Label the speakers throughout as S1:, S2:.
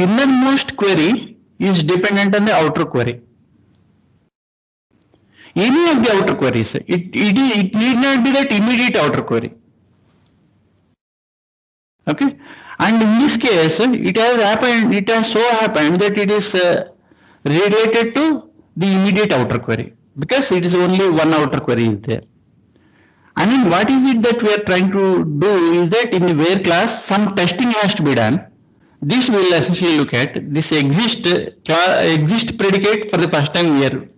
S1: innermost query is dependent on the outer query. Any of the outer queries, it need not be that immediate outer query. Okay, and in this case, it has so happened that it is related to the immediate outer query because it is only one outer query is there. And then what is it that we are trying to do is that in the where class some testing has to be done. This will essentially look at this exist predicate for the first time we are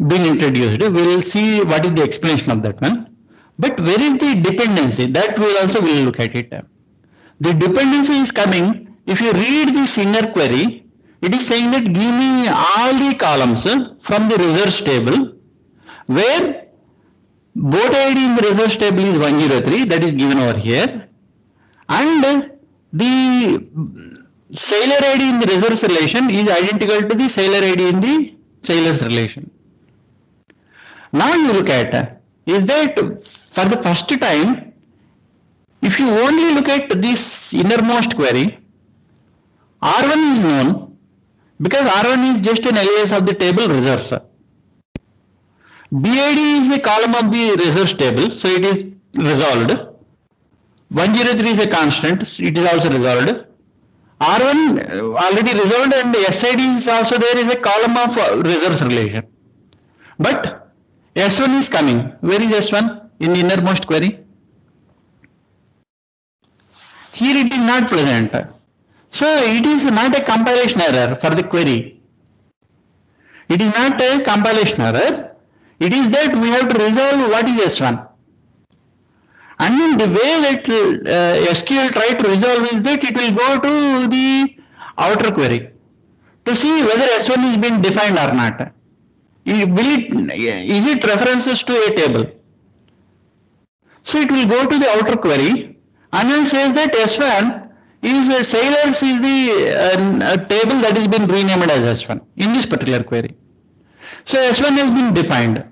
S1: being introduced. We will see what is the explanation of that one. But where is the dependency? That we also will look at it. The dependency is coming. If you read this inner query, it is saying that give me all the columns from the results table where boat ID in the results table is 103, that is given over here, and the sailor ID in the results relation is identical to the sailor ID in the sailors relation. Now you look at is that for the first time, if you only look at this innermost query, R1 is known because R1 is just an alias of the table reserves. BID is a column of the reserves table, so it is resolved. 103 is a constant, it is also resolved. R1 already resolved and SID is also there is a column of reserves relation. But S1 is coming. Where is S1 in the innermost query? Here it is not present. So it is not a compilation error for the query. It is not a compilation error. It is that we have to resolve what is S1. And then the way that SQL try to resolve is that it will go to the outer query to see whether S1 is being defined or not. Is it references to a table? So it will go to the outer query and then says that S1 is sailors is the table that has been renamed as S1 in this particular query. So S1 has been defined.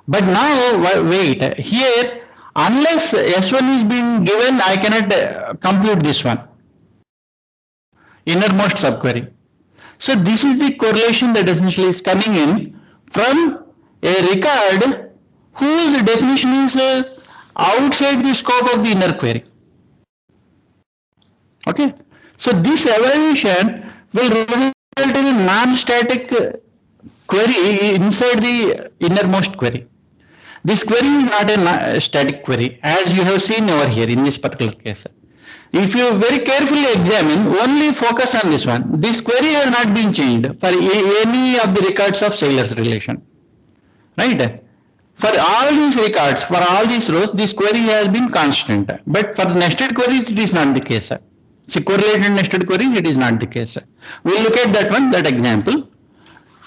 S1: But now wait, here unless S1 is being given, I cannot compute this one, innermost subquery. So this is the correlation that essentially is coming in from a record whose definition is outside the scope of the inner query. Okay, so this evaluation will result in a non-static query inside the innermost query. This query is not a static query as you have seen over here in this particular case. If you very carefully examine, only focus on this one. This query has not been changed for any of the records of sailors relation. Right? For all these records, for all these rows, this query has been constant. But for nested queries, it is not the case. See, correlated nested queries, it is not the case. We'll look at that one, that example.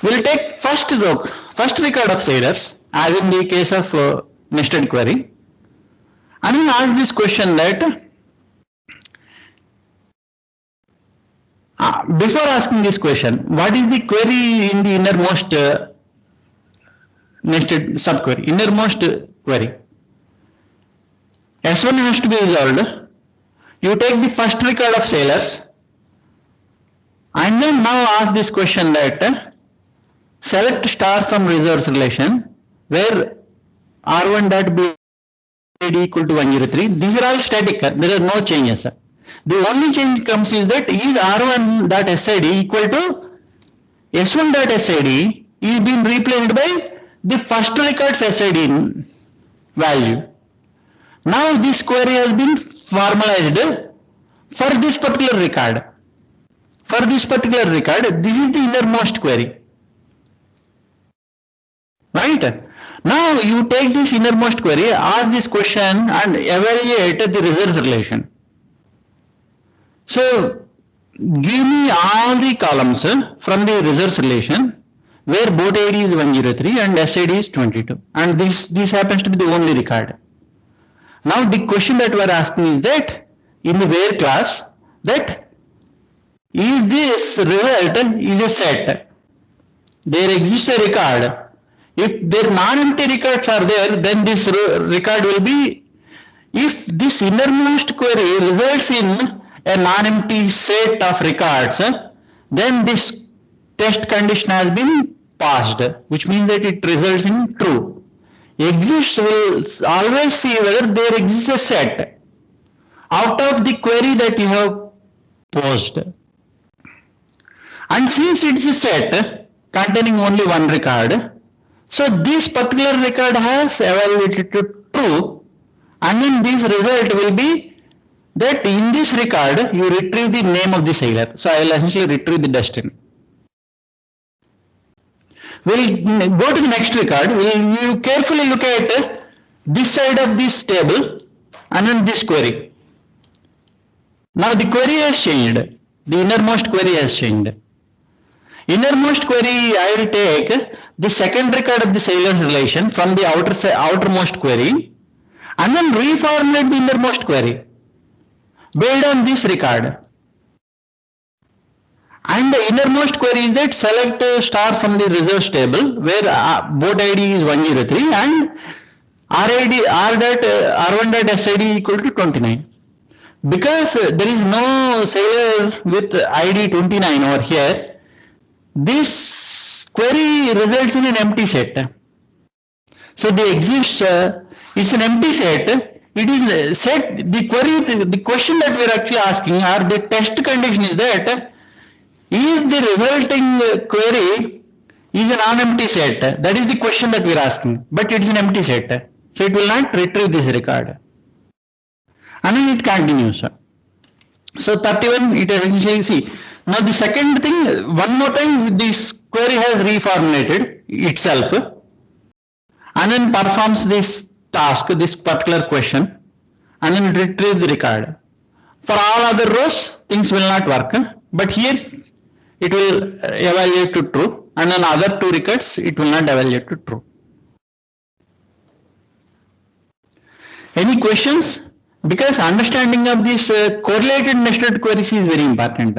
S1: We'll take first record of sailors, as in the case of nested query, and we'll ask this question that before asking this question, what is the query in the innermost nested subquery, innermost query? S1 has to be resolved. You take the first record of sailors and then now ask this question that select star from reserves relation where R1 dot B equal to 103. These are all static. There are no changes. The only change comes is that is R1 dot SID equal to S1 dot SID is being replaced by the first record's SID value. Now this query has been formalized for this particular record. For this particular record, this is the innermost query. Right? Now you take this innermost query, ask this question and evaluate the results relation. So give me all the columns from the results relation where boat ID is 103 and SID is 22, and this happens to be the only record. Now the question that we are asking is that in the where class, that is this result is a set. There exists a record. If their non-empty records are there, then this record will be, if this innermost query results in a non-empty set of records, then this test condition has been passed, which means that it results in true. Exists will always see whether there exists a set out of the query that you have posed. And since it is a set containing only one record, so this particular record has evaluated to true, and then this result will be that in this record you retrieve the name of the sailor. So I will essentially retrieve the destiny. We'll go to the next record. We'll carefully look at this side of this table and then this query. Now the query has changed. The innermost query has changed. Innermost query, I will take the second record of the sailor's relation from the outermost query and then reformulate the innermost query based on this record. And the innermost query is that select star from the reserves table where boat ID is 103 and R1.SID equal to 29. Because there is no sailor with ID 29 over here, this query results in an empty set. So the exists is an empty set. It is set, the query, the question that we are actually asking, or the test condition is that is the resulting query is a non-empty set. That is the question that we are asking, but it is an empty set. So it will not retrieve this record. And then it continues. So 31, it essentially, see. Now the second thing, one more time, this query has reformulated itself and then performs this task, this particular question, and then it retrieves the record. For all other rows, things will not work, but here it will evaluate to true, and then other two records, it will not evaluate to true. Any questions? Because understanding of this correlated nested queries is very important.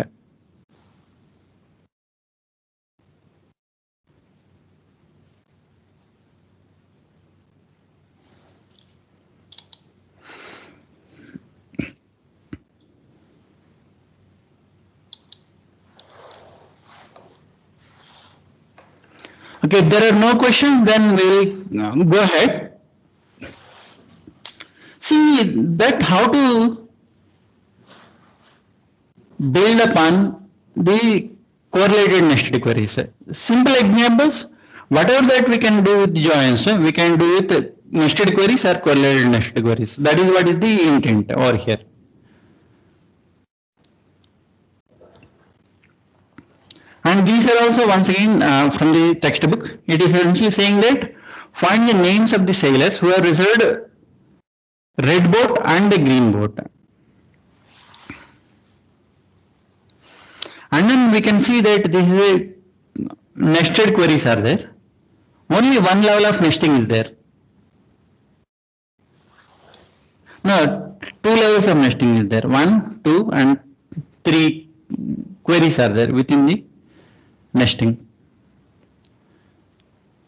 S1: Okay, if there are no questions, then we will go ahead. See that how to build upon the correlated nested queries. Simple examples, whatever that we can do with joins, we can do with nested queries or correlated nested queries. That is what is the intent over here. And these are also once again from the textbook. It is essentially saying that find the names of the sailors who have reserved red boat and the green boat. And then we can see that this is a nested queries are there. Only one level of nesting is there. No, two levels of nesting is there. 1, 2 and 3 queries are there within the nesting.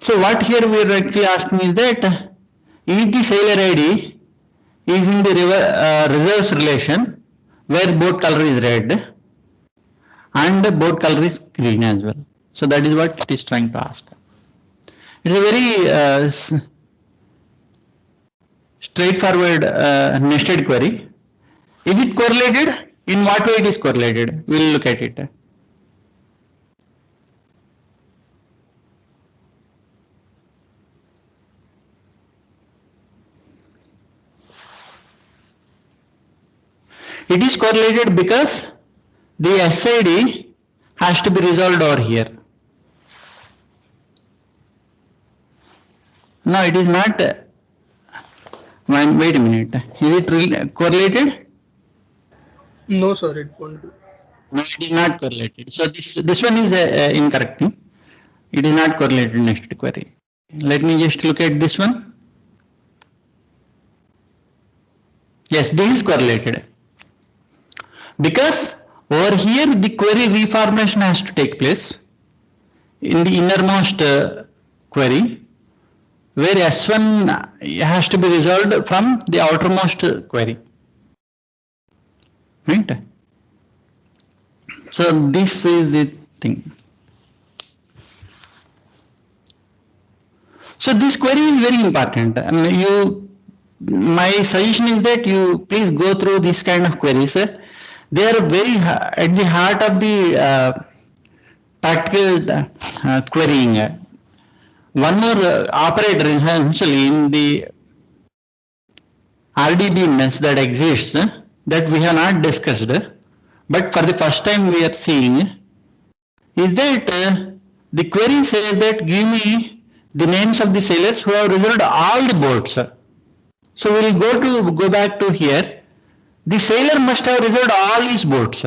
S1: So what here we are actually asking is that is the sailor ID is in the reserves relation where boat color is red and boat color is green as well. So that is what it is trying to ask. It is a very straightforward nested query. Is it correlated? In what way it is correlated? We will look at it. It is correlated because the SID has to be resolved over here. No, it is not. Wait a minute. Is it correlated?
S2: No, sir, it won't be.
S1: No, it is not correlated. So this one is incorrect. It is not correlated nested query. Let me just look at this one. Yes, this is correlated. Because over here the query reformulation has to take place in the innermost query where S1 has to be resolved from the outermost query. Right? So this is the thing. So this query is very important. My suggestion is that you please go through this kind of queries. They are very at the heart of the practical querying. One more operator essentially in the RDB mess that exists that we have not discussed, but for the first time we are seeing is that the query says that give me the names of the sailors who have reserved all the boats. So we will go back to here. The sailor must have reserved all these boats.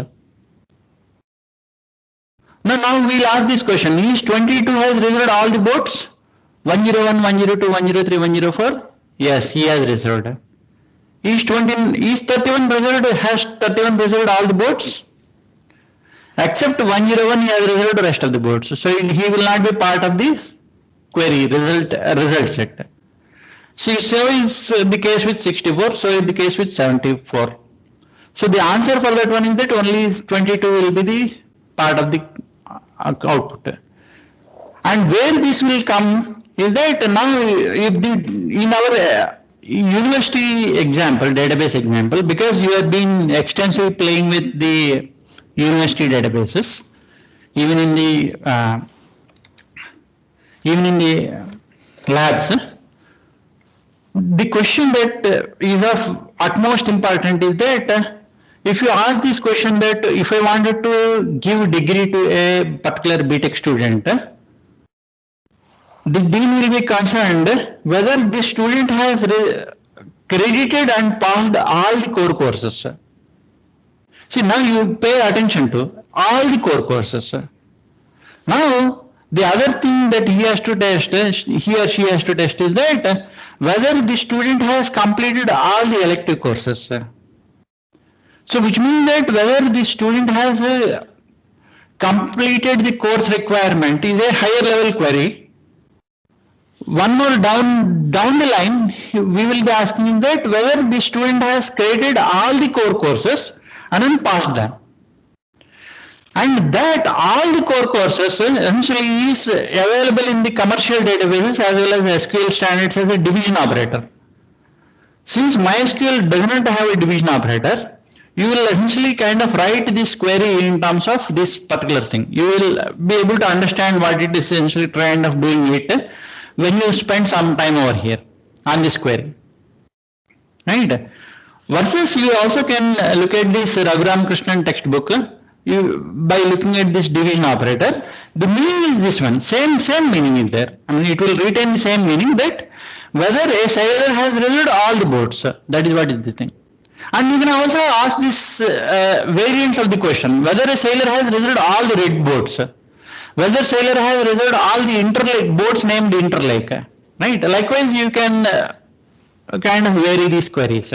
S1: Now we'll ask this question. Is 22 has reserved all the boats? 101, 102, 103, 104? Yes, he has reserved. Is 31 reserved? Has 31 reserved all the boats? Except 101, he has reserved the rest of the boats. So he will not be part of the query result set. See, so is the case with 64, so is the case with 74. So the answer for that one is that only 22 will be the part of the output. And where this will come is that now if in our university example, database example, because you have been extensively playing with the university databases, even in the labs, the question that is of utmost importance is that if you ask this question that if I wanted to give degree to a particular BTech student, the dean will be concerned whether the student has credited and passed all the core courses. See, now you pay attention to all the core courses. Now, the other thing that he or she has to test is that whether the student has completed all the elective courses. So which means that whether the student has completed the course requirement is a higher level query. One more down the line, we will be asking that whether the student has created all the core courses and then passed them. And that all the core courses essentially is available in the commercial databases as well as SQL standards as a division operator. Since MySQL does not have a division operator, you will essentially kind of write this query in terms of this particular thing. You will be able to understand what it is essentially kind of doing it when you spend some time over here on this query. Right? Versus you also can look at this Raghuram Krishnan textbook. By looking at this division operator, the meaning is this one, same meaning is there. I mean, it will retain the same meaning that whether a sailor has reserved all the boats, that is what is the thing. And you can also ask this variants of the question, whether a sailor has reserved all the red boats, whether sailor has reserved all the interlake boats named interlake, right? Likewise, you can kind of vary these queries.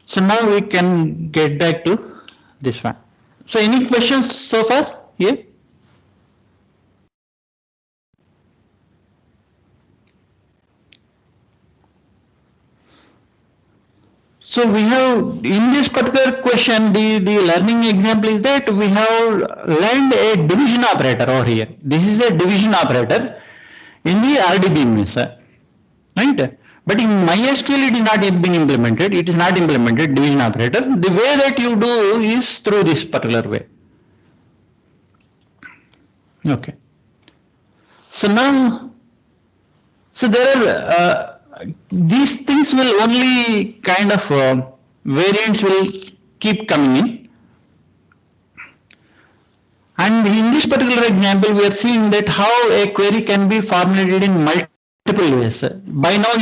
S1: So now we can get back to this one. So any questions so far here? So we have in this particular question the learning example is that we have learned a division operator over here. This is a division operator in the RDB method, right? But in MySQL it is not been implemented. It is not implemented division operator. The way that you do is through this particular way. Okay. So now, there are these things will only kind of variants will keep coming in. And in this particular example, we are seeing that how a query can be formulated in multiple ways. By now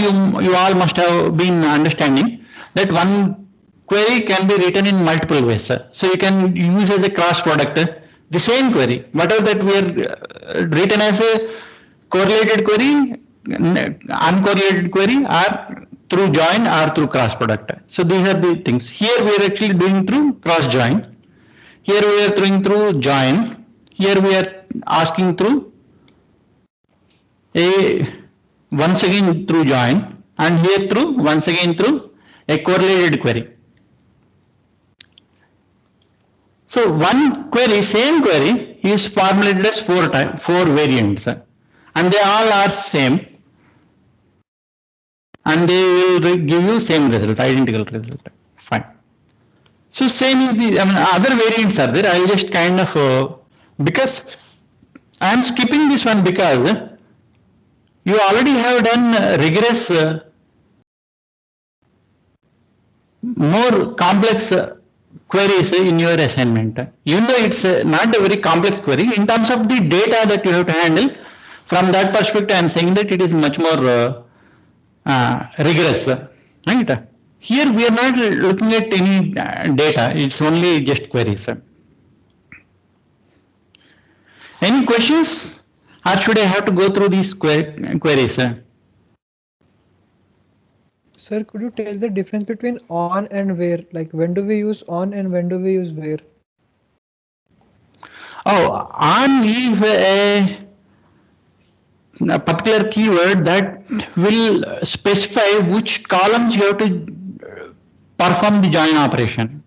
S1: you all must have been understanding that one query can be written in multiple ways. So you can use as a cross product the same query, whatever that we are written as a correlated query, uncorrelated query, or through join or through cross product. So these are the things. Here we are actually doing through cross join. Here we are doing through join. Here we are asking through once again through join, and here through once again through a correlated query. So one query, same query, is formulated as four variants, and they all are same, and they will give you same result, identical result. Fine. So same is the other variants are there. I'll just kind of because I am skipping this one because you already have done rigorous, more complex queries in your assignment. Even though it's not a very complex query, in terms of the data that you have to handle, from that perspective, I am saying that it is much more rigorous, right? Here we are not looking at any data; it's only just queries. Any questions, or should I have to go through these queries?
S3: Sir, could you tell the difference between on and where? Like when do we use on and when do we use where?
S1: Oh, on is a particular keyword that will specify which columns you have to perform the join operation.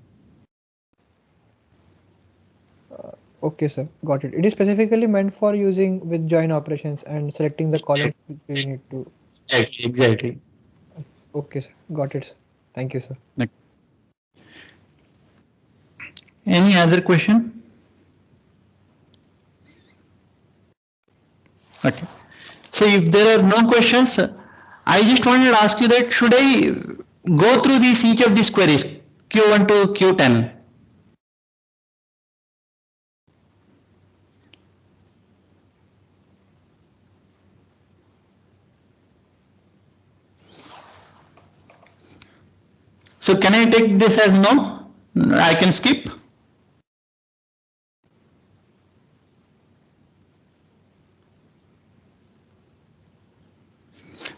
S3: Okay, sir, got it. It is specifically meant for using with join operations and selecting the columns which we need to.
S1: Exactly.
S3: Okay, sir, got it, sir. Thank you, sir.
S1: Any other question? Okay. So if there are no questions, I just wanted to ask you that should I go through each of these queries, Q1 to Q10? So can I take this as no? I can skip?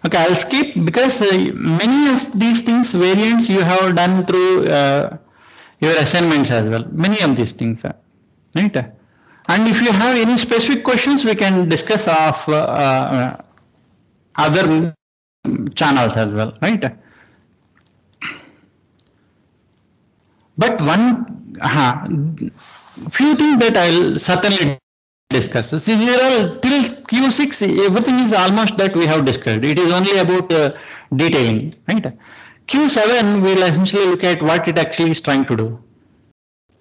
S1: Okay, I'll skip because many of these things, variants, you have done through your assignments as well. Many of these things, right? And if you have any specific questions, we can discuss of other channels as well, right? But one few things that I'll certainly discuss. See, here all till Q6, everything is almost that we have discussed. It is only about detailing, right? Q7, we'll essentially look at what it actually is trying to do.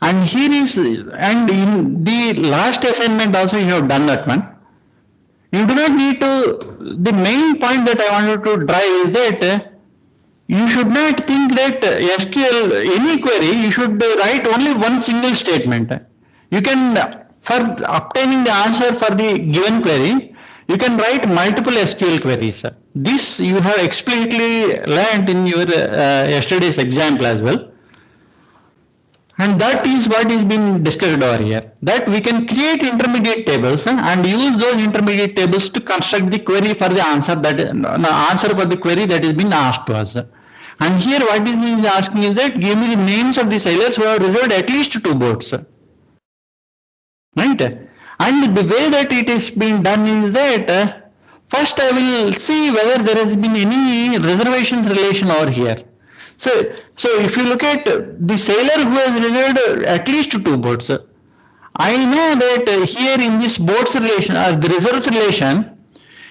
S1: And here is, and in the last assignment also you have done that one. You do not need to, the main point that I wanted to drive is that you should not think that SQL, any query, you should write only one single statement. You can, for obtaining the answer for the given query, you can write multiple SQL queries. This you have explicitly learned in your yesterday's example as well. And that is what is being discussed over here. That we can create intermediate tables and use those intermediate tables to construct the query for the answer for the query that is being asked to us. And here what is asking is that give me the names of the sailors who have reserved at least 2 boats. Right? And the way that it is being done is that first I will see whether there has been any reservations relation over here. So if you look at the sailor who has reserved at least 2 boats, I know that here in this boats relation or the reserves relation,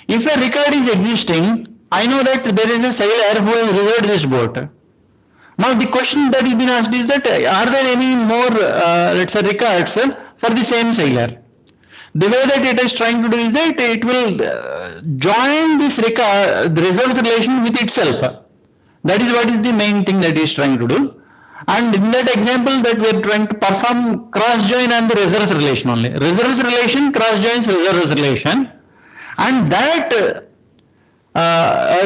S1: if a record is existing, I know that there is a sailor who has reserved this boat. Now the question that is being asked is that are there any more let's say records for the same sailor? The way that it is trying to do is that it will join this record, the reserves relation with itself. That is what is the main thing that is trying to do. And in that example that we are trying to perform cross join on the reserves relation only. Reserves relation cross joins reserves relation, and that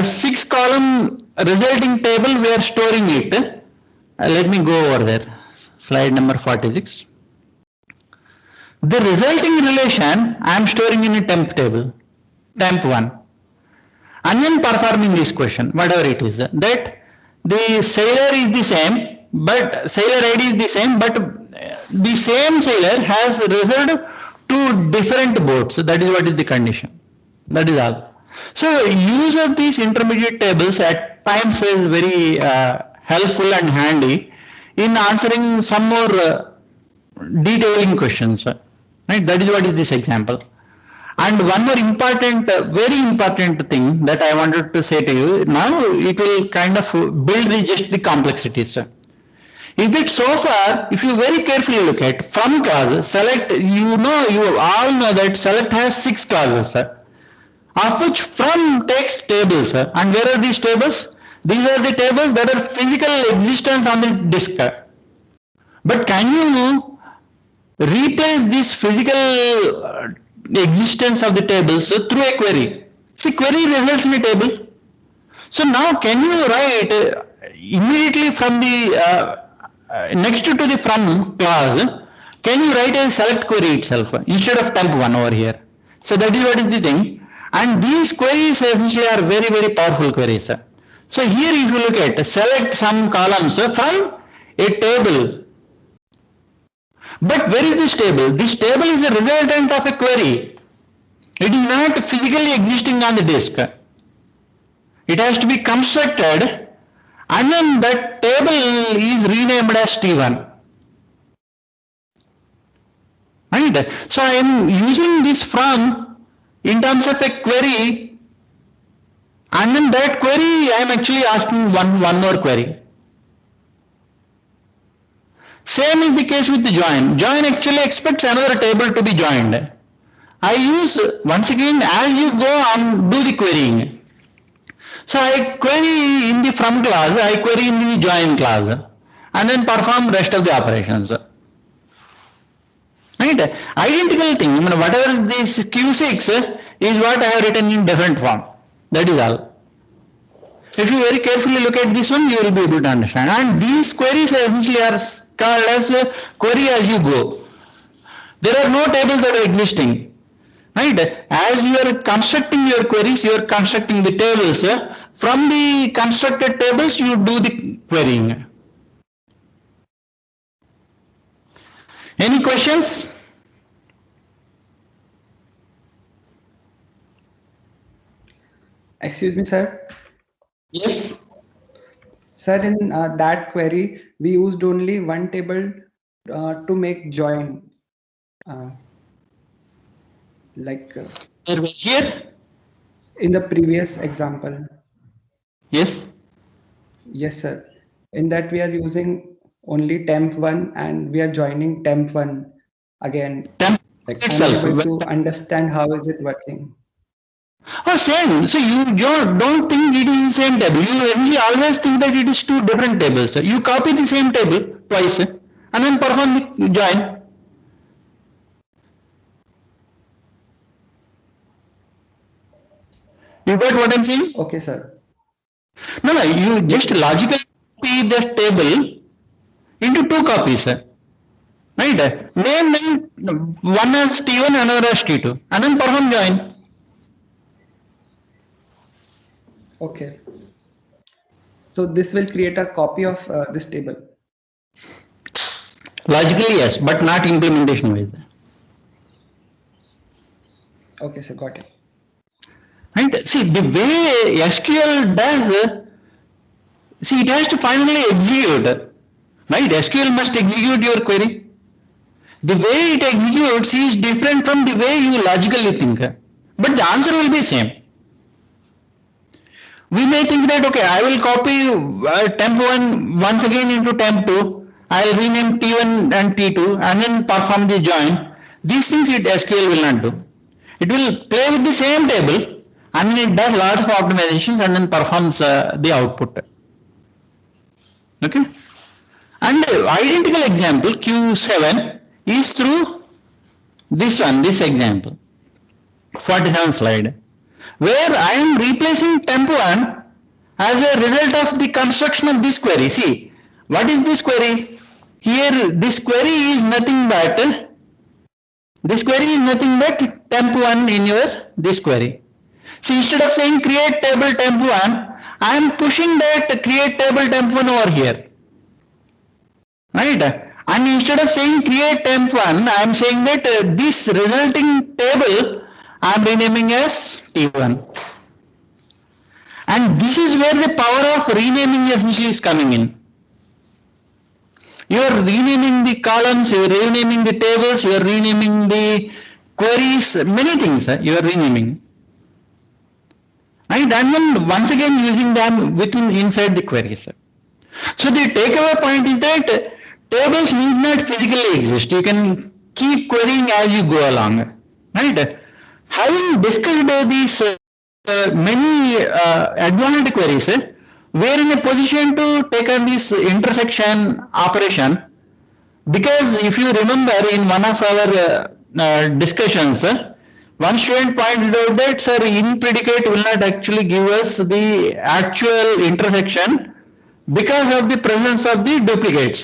S1: 6 column resulting table we are storing it. Let me go over there. Slide number 46. The resulting relation I am storing in a temp table, temp 1. And then performing this question, whatever it is, that the sailor is the same, but sailor ID is the same, but the same sailor has reserved 2 different boats. That is what is the condition. That is all. So use of these intermediate tables at times is very helpful and handy in answering some more detailing questions, right? That is what is this example. And one more important, very important thing that I wanted to say to you, now it will kind of build just the complexities. Is that so far, if you very carefully look at from clause, select, you all know that select has 6 clauses, of which from takes tables. And where are these tables? These are the tables that are physical existence on the disk. But can you replace this physical existence of the tables through a query? See, query results in a table. So now can you write immediately from the next to the from clause, can you write a select query itself instead of temp1 over here? So that is what is the thing. And these queries essentially are very, very powerful queries. So here if you look at select some columns from a table. But where is this table? This table is a resultant of a query. It is not physically existing on the disk. It has to be constructed, and then that table is renamed as T1. Right? So I am using this from in terms of a query, and then that query I am actually asking one more query. Same is the case with the join. Join actually expects another table to be joined. I use, once again, as you go on, do the querying. So I query in the from class, I query in the join class, and then perform rest of the operations. Right? Identical thing, I mean, whatever this Q6 is what I have written in different form. That is all. If you very carefully look at this one, you will be able to understand. And these queries essentially are called as query as you go. There are no tables that are existing. Right? As you are constructing your queries, you are constructing the tables. From the constructed tables, you do the querying. Any questions?
S4: Excuse me, sir.
S1: Yes.
S4: Sir, in that query, we used only one table to make join.
S1: Here?
S4: In the previous example.
S1: Yes.
S4: Yes, sir. In that we are using only temp1 and we are joining temp1 again.
S1: Temp itself.
S4: I'm able to understand how is it working.
S1: Oh, same. So you don't think it is the same table. You always think that it is two different tables. You copy the same table twice and then perform the join. You got what I'm saying?
S4: Okay, sir.
S1: No, you just logically copy the table into two copies. Right? Name one as T1, another as T2, and then perform join.
S4: Okay. So this will create a copy of this table.
S1: Logically, yes, but not implementation wise.
S4: Okay, sir, got it.
S1: Right? See, the way SQL does, see, it has to finally execute. Right? SQL must execute your query. The way it executes is different from the way you logically think. But the answer will be same. We may think that, okay, I will copy temp1 once again into temp2. I will rename T1 and T2 and then perform the join. These things SQL will not do. It will play with the same table and then it does lot of optimizations and then performs the output. Okay? And identical example Q7 is through this one, this example, 47 slide, where I am replacing temp1 as a result of the construction of this query. See, what is this query? Here, this query is nothing but temp1 in your this query. So instead of saying create table temp1, I am pushing that create table temp1 over here. Right? And instead of saying create temp1, I am saying that this resulting table I am renaming as T1. And this is where the power of renaming essentially is coming in. You are renaming the columns, you are renaming the tables, you are renaming the queries, many things you are renaming. Right? And then once again using them inside the queries. So the takeaway point is that tables need not physically exist. You can keep querying as you go along. Right? Having discussed these many advanced queries, we are in a position to take on this intersection operation, because if you remember in one of our discussions, one student pointed out that, sir, in predicate will not actually give us the actual intersection because of the presence of the duplicates.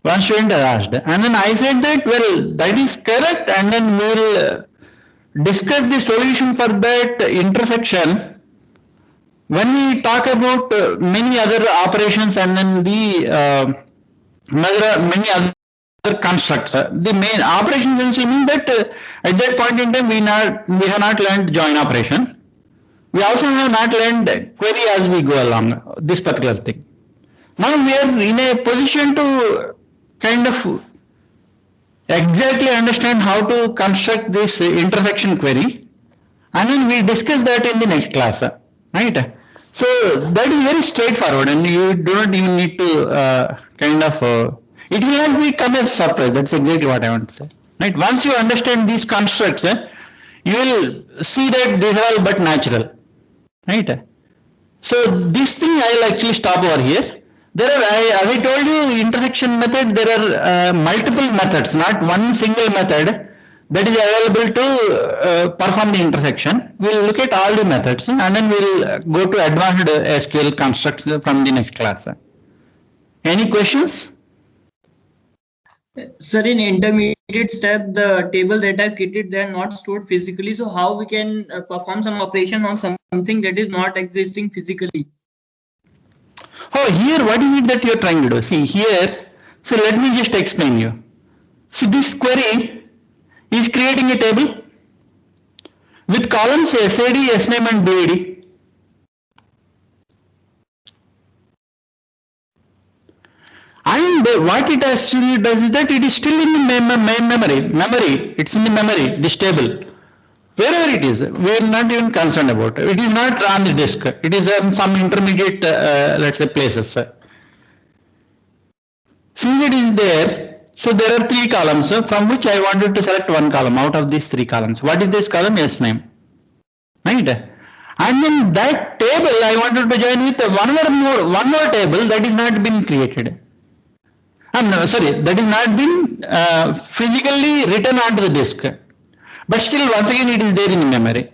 S1: One student asked, and then I said that, well, that is correct, and then we will discuss the solution for that intersection when we talk about many other operations and then the many other constructs. The main operation essentially means that at that point in time we have not learned join operation. We also have not learned query as we go along, this particular thing. Now we are in a position to kind of exactly understand how to construct this intersection query, and then we discuss that in the next class, right? So that is very straightforward, and you do not even need to it will not become a surprise. That's exactly what I want to say, right? Once you understand these constructs, you will see that these are all but natural, right? So this thing I will actually stop over here. There are, as I told you, intersection method, there are multiple methods, not one single method that is available to perform the intersection. We will look at all the methods, and then we will go to advanced SQL constructs from the next class. Any questions?
S5: Sir, in intermediate step, the table that are created, they are not stored physically. So how we can perform some operation on something that is not existing physically?
S1: Oh, here what is it that you are trying to do? See here, so let me just explain you. See, this query is creating a table with columns SID, SNAME and BID. And what it actually does is that it is still in the memory, it's in the memory, this table. Wherever it is, we are not even concerned about it. It is not on the disk. It is on some intermediate, let's say, places. Since it is there, so there are three columns from which I wanted to select one column out of these three columns. What is this column? SNAME. Right? And then that table I wanted to join with one more table that is not been created. That is not been physically written onto the disk. But still, once again, it is there in the memory.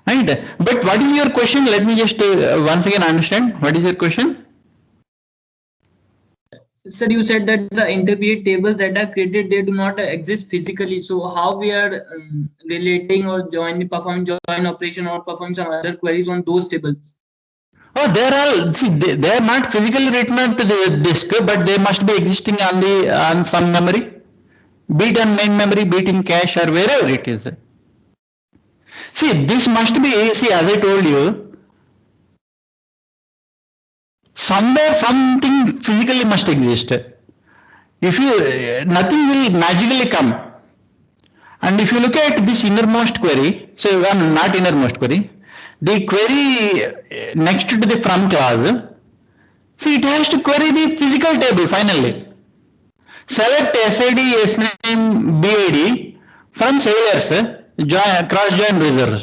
S1: Right? But what is your question? Let me just once again understand. What is your question?
S5: Sir, you said that the intermediate tables that are created, they do not exist physically. So how we are relating or perform join operation or perform some other queries on those tables?
S1: Oh, they are not physically written onto the disk, but they must be existing on some memory. Be it on main memory, be it in cache or wherever it is. See, this must be, as I told you, somewhere something physically must exist. Nothing will magically come. And if you look at this innermost query, not innermost query, the query next to the from clause, see, it has to query the physical table finally. Select SID, SNAME, BID from sailors, cross-join reserves.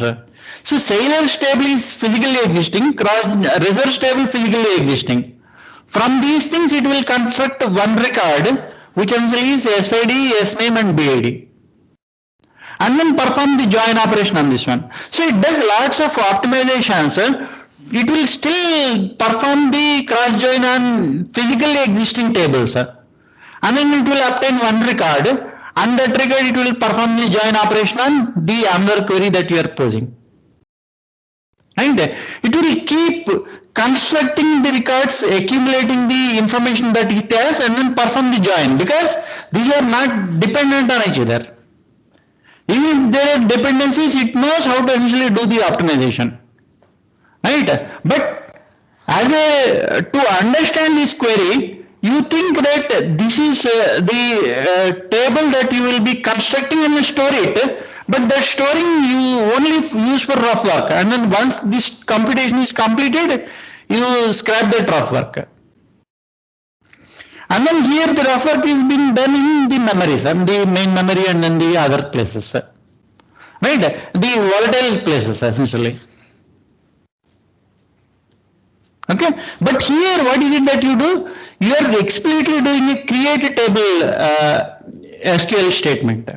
S1: So sailors table is physically existing, reserves table physically existing. From these things it will construct one record which essentially is SID, SNAME and BID. And then perform the join operation on this one. So it does lots of optimizations. It will still perform the cross-join on physically existing tables. And then it will obtain one record, and that record it will perform the join operation on the another query that you are posing. Right? It will keep constructing the records, accumulating the information that it has, and then perform the join, because these are not dependent on each other. Even if there are dependencies, it knows how to essentially do the optimization. Right? But To understand this query, you think that this is the table that you will be constructing and store it, but the storing you only use for rough work, and then once this computation is completed, you scrap that rough work. And then here the rough work is being done in the memories, and the main memory and then the other places, right? The volatile places essentially. Okay, but here what is it that you do? You are explicitly doing a create a table SQL statement.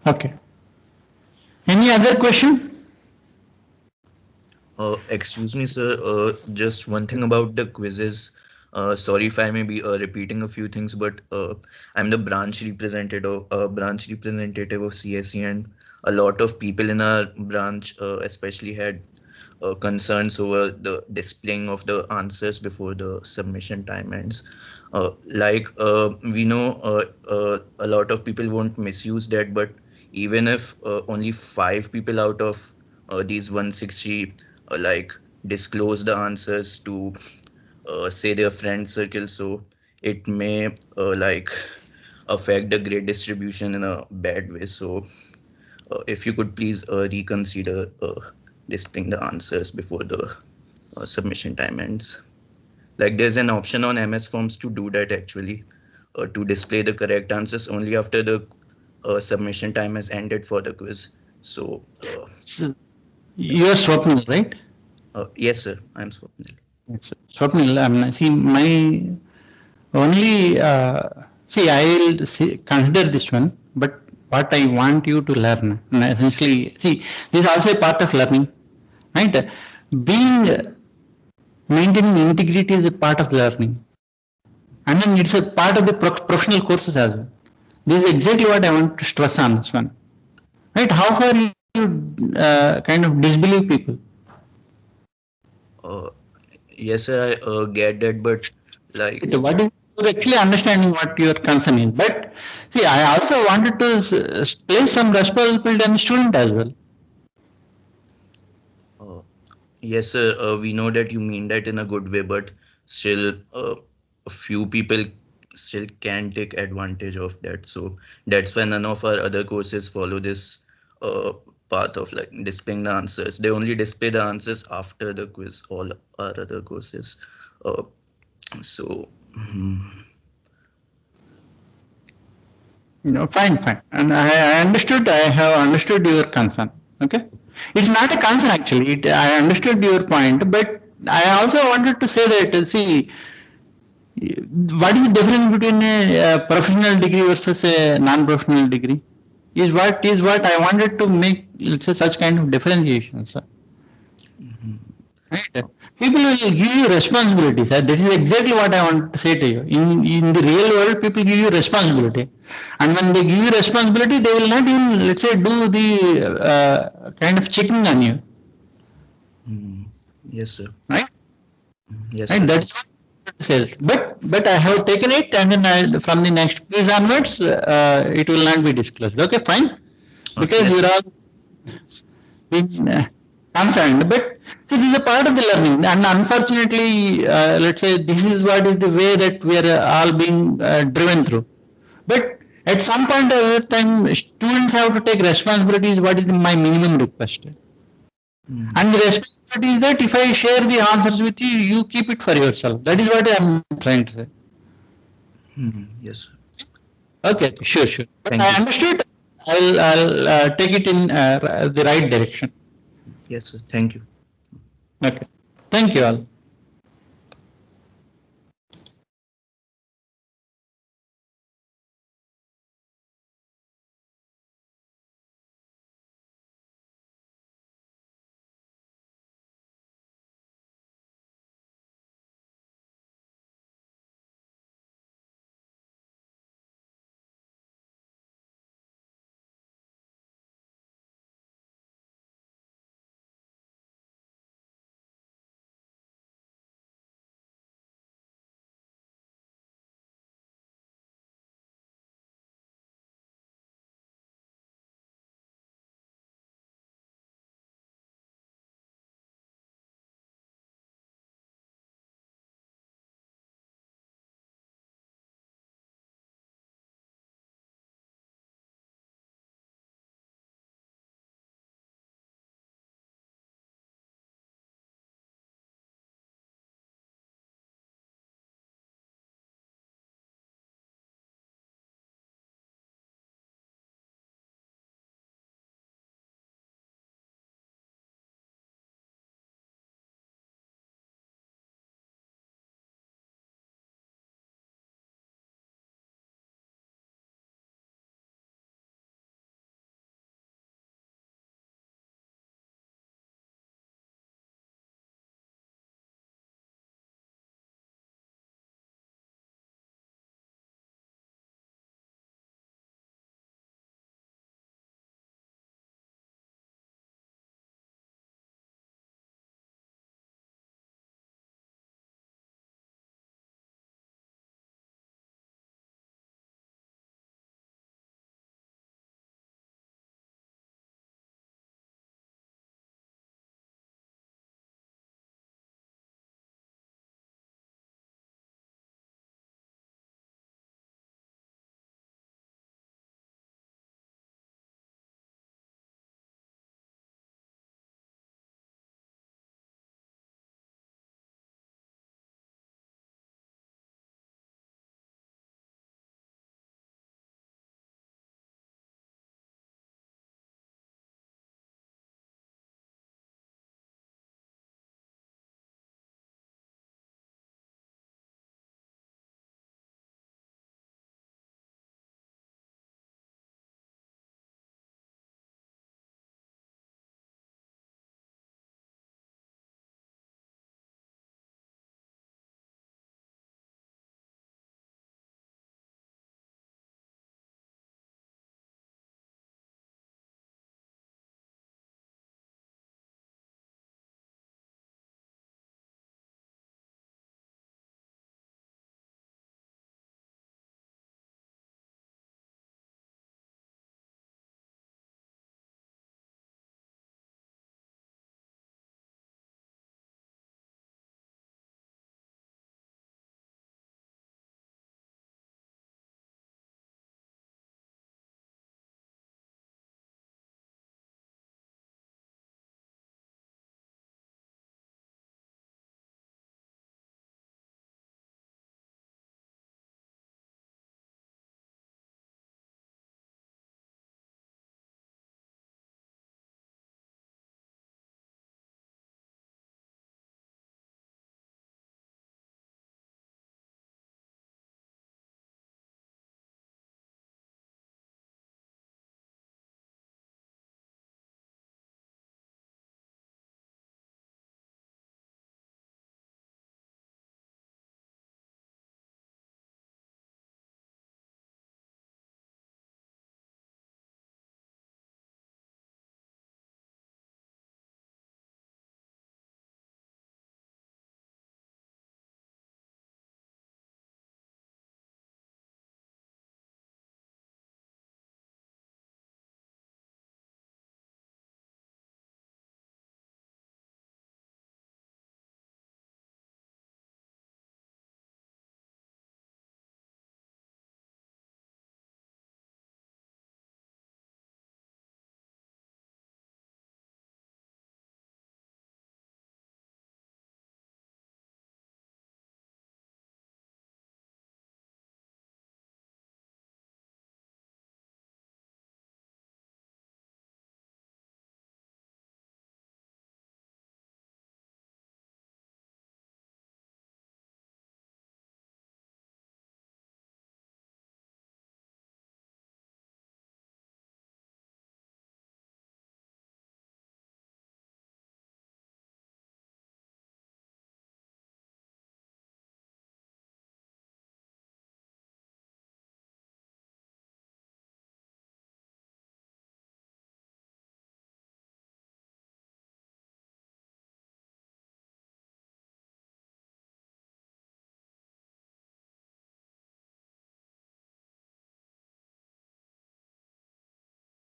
S1: Okay. Any other question?
S6: Excuse me, sir. Just one thing about the quizzes. Sorry if I may be repeating a few things, but I'm the branch representative of CSE, and a lot of people in our branch, especially, had concerns over the displaying of the answers before the submission time ends. We know a lot of people won't misuse that, but even if only 5 people out of these 160 disclose the answers to say their friend circle, so it may affect the grade distribution in a bad way. So if you could please reconsider displaying the answers before the submission time ends. Like, there's an option on MS Forms to do that actually, to display the correct answers only after the submission time has ended for the quiz. So
S1: You are Swapnil, right?
S6: yes, sir, I'm Swapnil.
S1: Swapnil, see, my only, I will consider this one, but what I want you to learn, essentially, see, this is also a part of learning, right? Maintaining integrity is a part of learning, and then it's a part of the professional courses as well. This is exactly what I want to stress on this one, right? How far you kind of disbelieve people?
S6: Yes, sir, I get that, but
S1: What is you're actually understanding what your concern is? But see, I also wanted to place some responsibility on the student as well.
S6: yes, sir, we know that you mean that in a good way, but still, a few people still can take advantage of that. So that's why none of our other courses follow this path of displaying the answers. They only display the answers after the quiz, all our other courses. So
S1: Fine. And I understood, I have understood your concern. Okay. It's not a concern actually. I understood your point, but I also wanted to say that, see, what is the difference between a professional degree versus a non-professional degree? Is what I wanted to make, let's say, such kind of differentiation, sir. Right. People will give you responsibility, sir. That is exactly what I want to say to you. In the real world, people give you responsibility, and when they give you responsibility, they will not even, let's say, do the kind of checking on you.
S6: yes, sir.
S1: Right.
S6: Yes,
S1: right.
S6: sir.
S1: That's what I say. But I have taken it, and then from the next quiz onwards, it will not be disclosed. Okay, fine. Because
S6: yes,
S1: we're all been concerned, but see, this is a part of the learning, and unfortunately, let's say this is what is the way that we are all being driven through. But at some point of the time, students have to take responsibilities. What is my minimum request? And the responsibility is that if I share the answers with you, you keep it for yourself. That is what I am trying to say.
S6: Yes, sir.
S1: Okay, sure. But
S6: Thank
S1: I
S6: you,
S1: understood. I'll take it in the right direction.
S6: Yes, sir. Thank you.
S1: Okay. Thank you all.